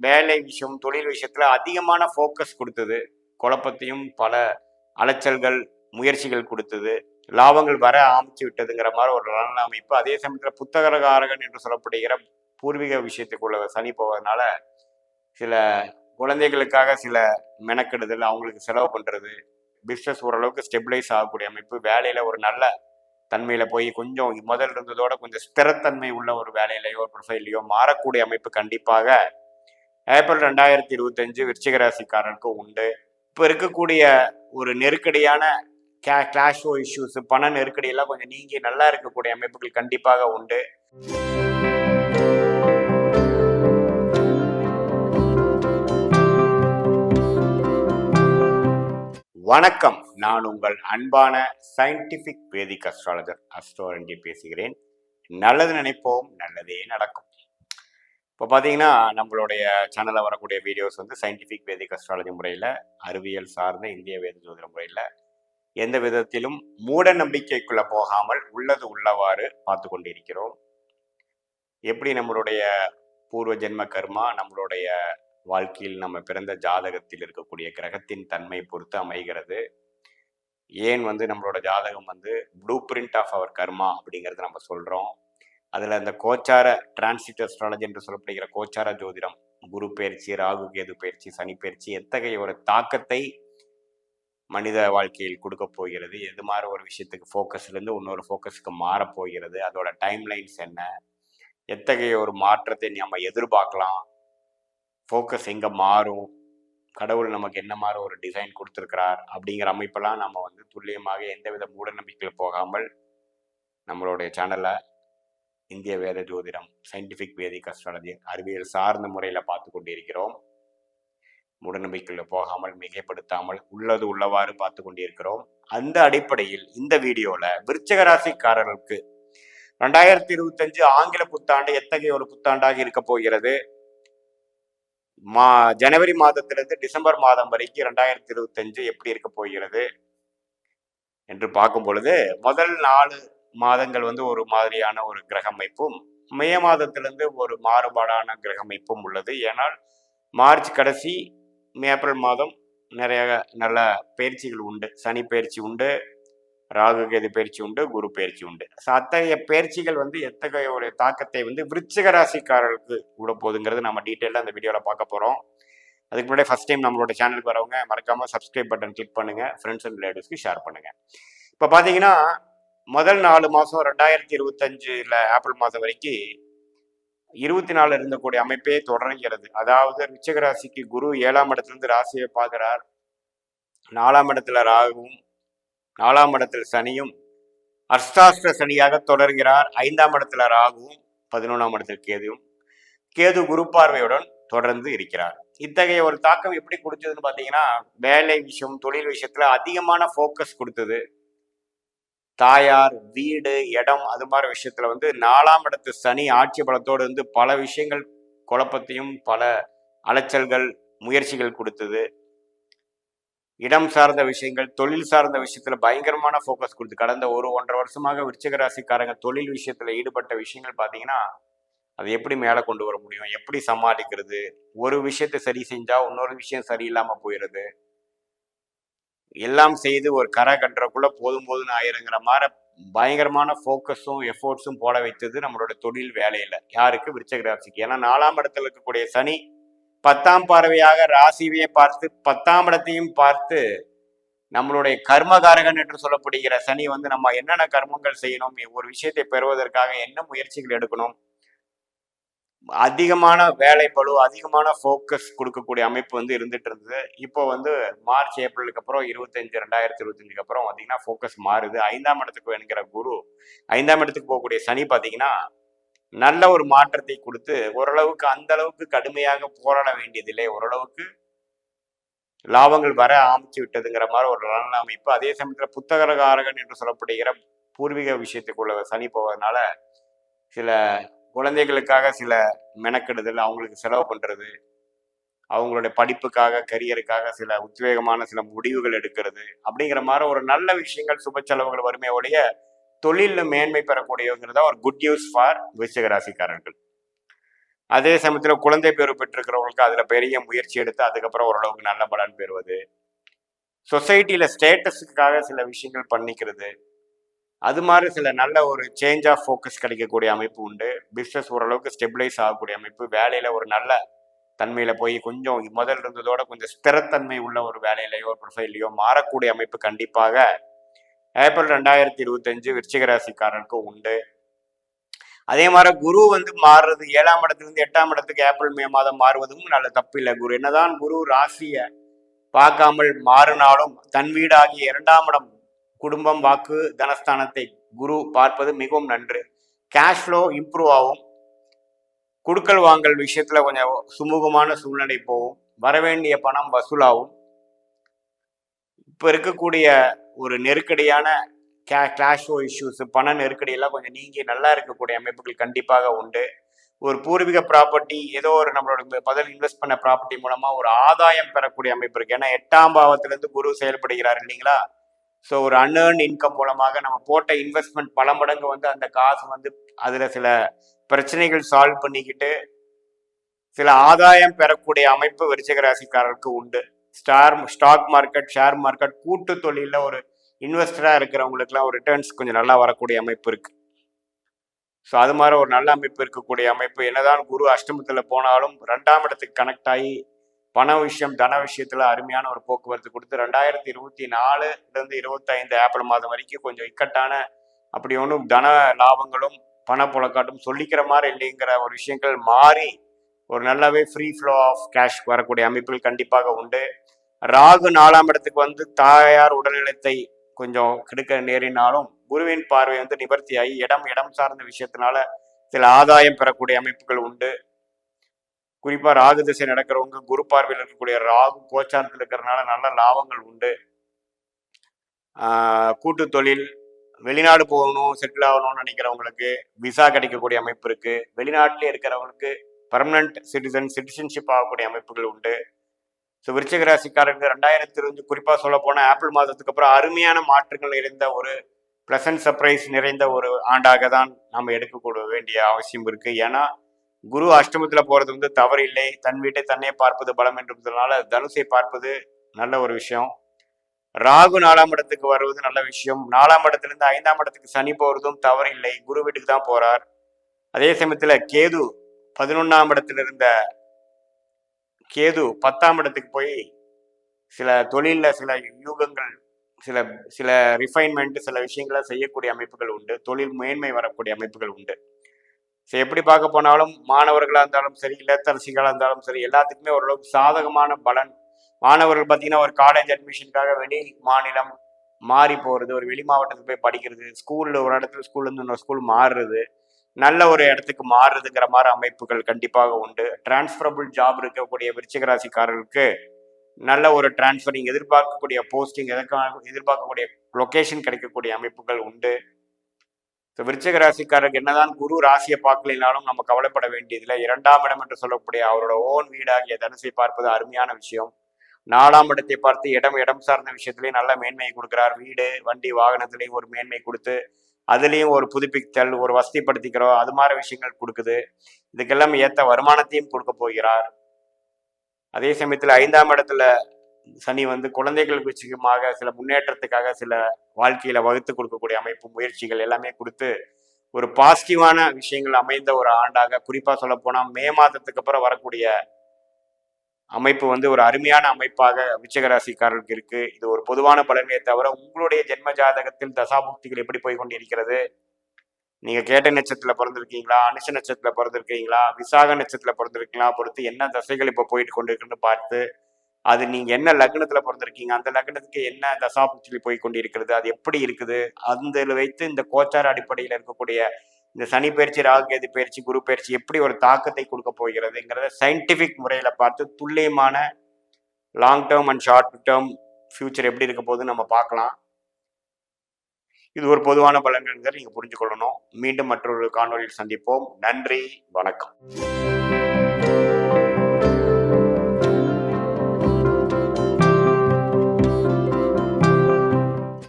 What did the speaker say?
வேலை விஷயம், தொழில் விஷயத்துல அதிகமான ஃபோக்கஸ் கொடுத்தது. குழப்பத்தையும் பல அலைச்சல்கள், முயற்சிகள் கொடுத்தது. லாபங்கள் வர ஆரம்பிச்சு விட்டதுங்கிற மாதிரி ஒரு நல்ல அமைப்பு. அதே சமயத்துல புத்தககாரகன் என்று சொல்லப்படுகிற பூர்வீக விஷயத்துக்குள்ள சனி போவதனால சில குழந்தைகளுக்காக சில மெனக்கெடுதல், அவங்களுக்கு செலவு பண்றது, பிஸ்னஸ் ஓரளவுக்கு ஸ்டெபிளைஸ் ஆகக்கூடிய அமைப்பு, வேலையில ஒரு நல்ல தன்மையில போய் கொஞ்சம் முதல் இருந்ததோட கொஞ்சம் ஸ்திரத்தன்மை உள்ள ஒரு வேலையிலையோ ப்ரொஃபைல்லையோ மாறக்கூடிய அமைப்பு கண்டிப்பாக ஏப்ரல் 2025 விருச்சிக ராசிக்காரனுக்கு உண்டு. இப்போ இருக்கக்கூடிய ஒரு நெருக்கடியான கிளாஷ் இஷ்யூஸ், பண நெருக்கடியெல்லாம் கொஞ்சம் நீங்கி நல்லா இருக்கக்கூடிய அமைப்புகள் கண்டிப்பாக உண்டு. வணக்கம், நான் உங்கள் அன்பான சயின்டிபிக் வேதிக் அஸ்ட்ராலஜர் அஸ்ட்ரோரண்டி பேசுகிறேன். நல்லது நினைப்போம், நல்லதே நடக்கும். இப்போ பார்த்தீங்கன்னா நம்மளுடைய சேனலில் வரக்கூடிய வீடியோஸ் வந்து சயின்டிஃபிக் வேதிக் அஸ்ட்ராலஜி முறையில், அறிவியல் சார்ந்த இந்திய வேத ஜோதிட முறையில் எந்த விதத்திலும் மூட நம்பிக்கைக்குள்ளே போகாமல் உள்ளது உள்ளவாறு பார்த்து கொண்டிருக்கிறோம். எப்படி நம்மளுடைய பூர்வ ஜென்ம கர்மா நம்மளுடைய வாழ்க்கையில் நம்ம பிறந்த ஜாதகத்தில் இருக்கக்கூடிய கிரகத்தின் தன்மை பொறுத்து அமைகிறது. ஏன் வந்து நம்மளோட ஜாதகம் வந்து ப்ளூ பிரிண்ட் ஆஃப் அவர் கர்மா அப்படிங்கிறது நம்ம சொல்கிறோம். அதில் அந்த கோச்சார டிரான்சிட் அஸ்ட்ராலஜி என்று சொல்லப்படுகிற கோச்சார ஜோதிடம், குரு பயிற்சி, ராகு கேது பயிற்சி, சனி பயிற்சி எத்தகைய ஒரு தாக்கத்தை மனித வாழ்க்கையில் கொடுக்க போகிறது, எது மாதிரி ஒரு விஷயத்துக்கு ஃபோக்கஸ்லேருந்து இன்னொரு ஃபோக்கஸுக்கு மாறப்போகிறது, அதோட டைம்லைன்ஸ் என்ன, எத்தகைய ஒரு மாற்றத்தை நம்ம எதிர்பார்க்கலாம், ஃபோக்கஸ் எங்கே மாறும், கடவுள் நமக்கு என்ன மாதிரி ஒரு டிசைன் கொடுத்துருக்கிறார் அப்படிங்கிற அமைப்பெல்லாம் நம்ம வந்து துல்லியமாக எந்தவித மூட நம்பிக்கையில் போகாமல் நம்மளுடைய சேனலை இந்திய வேத ஜோதிடம், சயின்டிஃபிக் வேதிக் அஸ்ட்ராலஜி, அறிவியல் சார்ந்த முறையில் பார்த்து கொண்டிருக்கிறோம். மூடநம்பிக்கையில் போகாமல், மிகைப்படுத்தாமல் உள்ளது உள்ளவாறு பார்த்து கொண்டிருக்கிறோம். அந்த அடிப்படையில் இந்த வீடியோவில் விருச்சிக ராசிக்காரர்களுக்கு 2025 ஆங்கில புத்தாண்டு எத்தகைய ஒரு புத்தாண்டாக இருக்க போகிறது, ஜனவரி மாதத்திலிருந்து டிசம்பர் மாதம் வரைக்கும் 2025 எப்படி இருக்க போகிறது என்று பார்க்கும் பொழுது, முதல் 4 மாதங்கள் வந்து ஒரு மாதிரியான ஒரு கிரக அமைப்பும், மே மாதத்திலிருந்து ஒரு மாறுபாடான கிரக அமைப்பும் உள்ளது. ஏனால் மார்ச் கடைசி, ஏப்ரல் மாதம் நிறைய நல்ல பயிற்சிகள் உண்டு. சனி பயிற்சி உண்டு, ராகு கேது பயிற்சி உண்டு, குரு பயிற்சி உண்டு. அத்தகைய பயிற்சிகள் வந்து எத்தகைய ஒரு தாக்கத்தை வந்து விருச்சிக ராசிக்காரர்களுக்கு கூட போகுதுங்கிறது நம்ம டீட்டெயிலாக அந்த வீடியோவில் பார்க்க போகிறோம். அதுக்கு முன்னாடி ஃபர்ஸ்ட் டைம் நம்மளோட சேனலுக்கு வரவங்க மறக்காமல் சப்ஸ்கிரைப் பட்டன் கிளிக் பண்ணுங்கள், ஃப்ரெண்ட்ஸ் அண்ட் ரிலேட்டிவ்ஸ்க்கு ஷேர் பண்ணுங்கள். இப்போ பார்த்தீங்கன்னா முதல் 4 மாதம் 2025 ஏப்ரல் மாதம் வரைக்கும் 24 இருந்தக்கூடிய அமைப்பே தொடர்கிறது. அதாவது விருச்சிக ராசிக்கு குரு 7ஆம் இடத்திலிருந்து ராசியை பார்க்கிறார். 4ஆம் இடத்துல ராகுவும் 4ஆம் இடத்துல சனியும் அஷ்டாஷ்ட சனியாக தொடர்கிறார். 5ஆம் இடத்துல ராகுவும் 11ஆம் இடத்துல கேதுவும், கேது குரு பார்வையுடன் தொடர்ந்து இருக்கிறார். இத்தகைய ஒரு தாக்கம் எப்படி கொடுத்ததுன்னு பார்த்தீங்கன்னா, வேலை விஷயம், தொழில் விஷயத்துல அதிகமான ஃபோக்கஸ் கொடுத்தது. தாயார், வீடு, இடம், அது மாதிரி விஷயத்துல வந்து 4ஆம் இடத்து சனி ஆட்சி பலத்தோடு வந்து பல விஷயங்கள் குழப்பத்தையும் பல அலைச்சல்கள், முயற்சிகள் கொடுத்தது. இடம் சார்ந்த விஷயங்கள், தொழில் சார்ந்த விஷயத்துல பயங்கரமான ஃபோக்கஸ் கொடுத்து கடந்த 1-1.5 வருஷமாக விருச்சிக ராசிக்காரங்க தொழில் விஷயத்துல ஈடுபட்ட விஷயங்கள் பார்த்தீங்கன்னா, அதை எப்படி மேலே கொண்டு வர முடியும், எப்படி சமாளிக்கிறது, ஒரு விஷயத்தை சரி செஞ்சா இன்னொரு விஷயம் சரியில்லாம போயிடுது, எல்லாம் செய்து ஒரு கரை கட்டுறக்குள்ள போதும்னு ஆயிருங்கிற மாதிரி பயங்கரமான ஃபோக்கஸும் எஃபோர்ட்ஸும் போட வைத்தது நம்மளோட தொழில் வேலையில. யாருக்கு? விருச்சிக ராசிக்கு. ஏன்னா 4ஆம் இடத்துல இருக்கக்கூடிய சனி 10ஆம் பார்வையாக ராசியை பார்த்து 10ஆம் இடத்தையும் பார்த்து நம்மளுடைய கர்மகாரகன் என்று சொல்லப்படுகிற சனி வந்து நம்ம என்னென்ன கர்மங்கள் செய்யணும், ஒரு விஷயத்தை பெறுவதற்காக என்ன முயற்சிகள் எடுக்கணும், அதிகமான வேலை பளு, அதிகமான ஃபோக்கஸ் கொடுக்கக்கூடிய அமைப்பு வந்து இருந்துட்டு இருந்தது. இப்போ வந்து மார்ச் ஏப்ரலுக்கு அப்புறம் 2025 அப்புறம் பார்த்தீங்கன்னா ஃபோக்கஸ் மாறுது. 5ஆம் இடத்துக்கு என்கிற குரு 5ஆம் இடத்துக்கு போகக்கூடிய சனி பார்த்தீங்கன்னா நல்ல ஒரு மாற்றத்தை கொடுத்து ஓரளவுக்கு அந்த அளவுக்கு கடுமையாக போராட வேண்டியதில்லை, ஓரளவுக்கு லாபங்கள் வர ஆரம்பிச்சு விட்டதுங்கிற மாதிரி ஒரு நல்ல அமைப்பு. அதே சமயத்தில் புத்தககாரகன் என்று சொல்லப்படுகிற பூர்வீக விஷயத்துக்குள்ள சனி போவதனால சில குழந்தைகளுக்காக சில மெனக்கெடுதல், அவங்களுக்கு செலவு பண்றது, அவங்களுடைய படிப்புக்காக, கரியருக்காக சில உத்வேகமான சில முடிவுகள் எடுக்கிறது அப்படிங்கிற மாதிரி ஒரு நல்ல விஷயங்கள், சுப செலவுகள் வறுமையோடைய தொழிலில் மேன்மை பெறக்கூடியவங்கிறதா ஒரு குட் நியூஸ் ஃபார் விருச்சிக ராசிக்காரர்கள். அதே சமயத்தில் குழந்தை பேரு பெற்றிருக்கிறவங்களுக்கு அதில் பெரிய முயற்சி எடுத்து அதுக்கப்புறம் ஓரளவுக்கு நல்ல பலன் பெறுவது, சொசைட்டியில் ஸ்டேட்டஸுக்காக சில விஷயங்கள் பண்ணிக்கிறது, அது மாதிரி சில நல்ல ஒரு சேஞ்ச் ஆஃப் ஃபோக்கஸ் கிடைக்கக்கூடிய அமைப்பு உண்டு. பிஸ்னஸ் ஓரளவுக்கு ஸ்டெபிளைஸ் ஆகக்கூடிய அமைப்பு, வேலையில் ஒரு நல்ல தன்மையில் போய் கொஞ்சம் முதல் இருந்ததோட கொஞ்சம் ஸ்திரத்தன்மை உள்ள ஒரு வேலையிலையோ ப்ரொஃபைல்லையோ மாறக்கூடிய அமைப்பு கண்டிப்பாக ஏப்ரல் 2025 விருச்சிக ராசிக்காரருக்கு உண்டு. அதே மாதிரி குரு வந்து மாறுறது 7ஆம் இடத்துலேருந்து 8ஆம் இடத்துக்கு ஏப்ரல் மே மாதம் மாறுவதும் நல்ல தப்பு இல்லை. குரு என்னதான் குரு ராசியை பார்க்காமல் மாறினாலும் தன் வீடாகிய 2ஆம் இடம் குடும்பம் வாக்கு தனஸ்தானத்தை குரு பார்ப்பது மிகவும் நன்று. கேஷ் ஃப்ளோ இம்ப்ரூவ் ஆகும். குடுக்கல் வாங்கல் விஷயத்துல கொஞ்சம் சுமூகமான சூழ்நிலை போகும். வரவேண்டிய பணம் வசூலாகும். இப்போ இருக்கக்கூடிய ஒரு நெருக்கடியான கேஷ் ஃப்ளோ இஷ்யூஸ், பண நெருக்கடியெல்லாம் கொஞ்சம் நீங்கி நல்லா இருக்கக்கூடிய அமைப்புகள் கண்டிப்பாக உண்டு. ஒரு பூர்வீக ப்ராப்பர்ட்டி, ஏதோ ஒரு நம்மளோட பதில் இன்வெஸ்ட் பண்ண ப்ராப்பர்ட்டி மூலமா ஒரு ஆதாயம் பெறக்கூடிய அமைப்பு இருக்கு. ஏன்னா 8ஆம் பாவத்திலிருந்து குரு செயல்படுகிறார் இல்லைங்களா? ஸோ ஒரு அன்ஏர்ன் இன்கம் மூலமாக நம்ம போட்ட இன்வெஸ்ட்மெண்ட் பல மடங்கு வந்து அந்த காசு வந்து அதில் சில பிரச்சனைகள் சால்வ் பண்ணிக்கிட்டு சில ஆதாயம் பெறக்கூடிய அமைப்பு விருச்சிக ராசிக்காரருக்கு உண்டு. ஸ்டாக் மார்க்கெட், ஷேர் மார்க்கெட், கூட்டு தொழிலில் ஒரு இன்வெஸ்டராக இருக்கிறவங்களுக்குலாம் ஒரு ரிட்டர்ன்ஸ் கொஞ்சம் நல்லா வரக்கூடிய அமைப்பு இருக்கு. ஸோ அது மாதிரி ஒரு நல்ல அமைப்பு இருக்கக்கூடிய அமைப்பு. என்னதான் குரு அஷ்டமத்தில் போனாலும் 2ஆம் இடத்துக்கு கனெக்ட் ஆகி பண விஷயம், தன விஷயத்துல அருமையான ஒரு போக்குவரத்து கொடுத்து 2024 25 ஏப்ரல் மாதம் வரைக்கும் கொஞ்சம் இக்கட்டான அப்படி ஒன்றும் தன லாபங்களும் பணப்புழக்காட்டும் சொல்லிக்கிற மாதிரி இல்லைங்கிற ஒரு விஷயங்கள் மாறி ஒரு நல்லாவே ஃப்ரீ ஃப்ளோ ஆஃப் கேஷ் வரக்கூடிய அமைப்புகள் கண்டிப்பாக உண்டு. ராகு 4ஆம் இடத்துக்கு வந்து தாயார் உடல்நலத்தை கொஞ்சம் கெடுக்க நேரினாலும் குருவின் பார்வை வந்து நிவர்த்தியாகி இடம் சார்ந்த விஷயத்தினால சில ஆதாயம் பெறக்கூடிய அமைப்புகள் உண்டு. குறிப்பா ராகு திசை நடக்கிறவங்க குரு பார்வையில் இருக்கக்கூடிய ராகு கோச்சாரத்தில் இருக்கிறதுனால நல்ல லாபங்கள் உண்டு. கூட்டு தொழில், வெளிநாடு போகணும், செட்டில் ஆகணும்னு நினைக்கிறவங்களுக்கு விசா கிடைக்கக்கூடிய அமைப்பு இருக்கு. வெளிநாட்டிலே இருக்கிறவங்களுக்கு பர்மனன்ட் சிட்டிசன்ஷிப் ஆகக்கூடிய அமைப்புகள் உண்டு. ஸோ விருச்சிக ராசிக்காரருக்கு 2025 குறிப்பா சொல்ல போனா ஏப்ரல் மாதத்துக்கு அப்புறம் அருமையான மாற்றங்கள் நிறைந்த ஒரு பிளசன்ட் சர்ப்ரைஸ் நிறைந்த ஒரு ஆண்டாக தான் நாம் எடுக்க வேண்டிய அவசியம் இருக்கு. ஏன்னா குரு அஷ்டமத்துல போறது வந்து தவறு இல்லை. தன் வீட்டை தன்னை பார்ப்பது பலம் என்றதுனால தனுசை பார்ப்பது நல்ல ஒரு விஷயம். ராகு 4ஆம் இடத்துக்கு வருவது நல்ல விஷயம். 4ஆம் இடத்திலிருந்து 5ஆம் இடத்துக்கு சனி போறதும் தவறு இல்லை. குரு வீட்டுக்கு தான் போறார். அதே சமயத்துல கேது 11ஆம் இடத்துல இருந்த கேது 10ஆம் இடத்துக்கு போய் சில தொழில சில யூகங்கள், சில சில ரிஃபைன்மெண்ட், சில விஷயங்களை செய்யக்கூடிய அமைப்புகள் உண்டு. தொழில் மேன்மை வரக்கூடிய அமைப்புகள் உண்டு. ஸோ எப்படி பார்க்க போனாலும் மாணவர்களாக இருந்தாலும் சரி, இல்லத்தரசிகளாக இருந்தாலும் சரி, எல்லாத்துக்குமே ஓரளவுக்கு சாதகமான பலன். மாணவர்கள் பார்த்தீங்கன்னா ஒரு காலேஜ் அட்மிஷனுக்காக வெளி மாநிலம் மாறி போகிறது, ஒரு வெளி மாவட்டத்துக்கு போய் படிக்கிறது, ஸ்கூலில் ஒரு இடத்துல ஸ்கூல்லேருந்து இன்னொரு ஸ்கூல் மாறுறது, நல்ல ஒரு இடத்துக்கு மாறுறதுங்கிற மாதிரி அமைப்புகள் கண்டிப்பாக உண்டு. டிரான்ஸ்ஃபரபிள் ஜாப் இருக்கக்கூடிய விருச்சிக ராசிக்காரர்களுக்கு நல்ல ஒரு டிரான்ஸ்ஃபரிங் எதிர்பார்க்கக்கூடிய போஸ்டிங், எதிர்பார்க்கக்கூடிய லொக்கேஷன் கிடைக்கக்கூடிய அமைப்புகள் உண்டு. ஸோ விருச்சிக ராசிக்காரருக்கு என்னதான் குரு ராசியை பார்க்கலினாலும் நம்ம கவலைப்பட வேண்டியதில்லை. 2ஆம் இடம் என்று சொல்லக்கூடிய அவரோட ஓன் வீடாகிய தனுசை பார்ப்பது அருமையான விஷயம். 4ஆம் இடத்தை பார்த்து இடம் சார்ந்த விஷயத்திலையும் நல்ல மேன்மையை கொடுக்கிறார். வீடு, வண்டி, வாகனத்திலையும் ஒரு மேன்மை கொடுத்து அதுலேயும் ஒரு புதுப்பித்தல், ஒரு வசதிப்படுத்திக்கிறோம், அது மாதிரி விஷயங்கள் கொடுக்குது. இதுக்கெல்லாம் ஏற்ற வருமானத்தையும் கொடுக்க போகிறார். அதே சமயத்தில் 5ஆம் இடத்துல சனி வந்து குழந்தைகள் விஷயமாக சில முன்னேற்றத்துக்காக சில வாழ்க்கையில வகுத்து கொடுக்கக்கூடிய அமைப்பு, முயற்சிகள் எல்லாமே கொடுத்து ஒரு பாசிட்டிவான விஷயங்கள் அமைந்த ஒரு ஆண்டாக, குறிப்பா சொல்ல போனா மே மாதத்துக்கு அப்புறம் வரக்கூடிய அமைப்பு வந்து ஒரு அருமையான அமைப்பாக விருச்சிக ராசிக்காரர்களுக்கு இருக்கு. இது ஒரு பொதுவான பலனே தவிர உங்களுடைய ஜென்ம ஜாதகத்தில் தசாபுக்திகள் எப்படி போய் கொண்டிருக்கிறது, நீங்க கேட்ட நட்சத்திரத்துல பிறந்திருக்கீங்களா, அனுஷ நட்சத்திரத்துல பிறந்திருக்கீங்களா, விசாக நட்சத்திரத்துல பிறந்திருக்கீங்களா பொறுத்து என்ன தசைகள் இப்ப போயிட்டு கொண்டிருக்குன்னு பார்த்து, அது நீங்க என்ன லக்னத்துல பிறந்திருக்கீங்க, அந்த லக்னத்துக்கு என்ன தசாபுக்திகள் போய் கொண்டிருக்கிறது, அது எப்படி இருக்குது, அந்த வைத்து இந்த கோச்சார அடிப்படையில் இருக்கக்கூடிய இந்த சனி பயிற்சி, ராகு கேது பயிற்சி, குரு பயிற்சி எப்படி ஒரு தாக்கத்தை கொடுக்க போகிறதுங்கிறத சயின்டிபிக் முறையில பார்த்து துல்லியமான long term and short term future எப்படி இருக்க போகுதுன்னு நம்ம பார்க்கலாம். இது ஒரு பொதுவான பலன்கள் நீங்க புரிஞ்சுக்கொள்ளணும். மீண்டும் மற்றொரு காணொலியில் சந்திப்போம். நன்றி, வணக்கம்.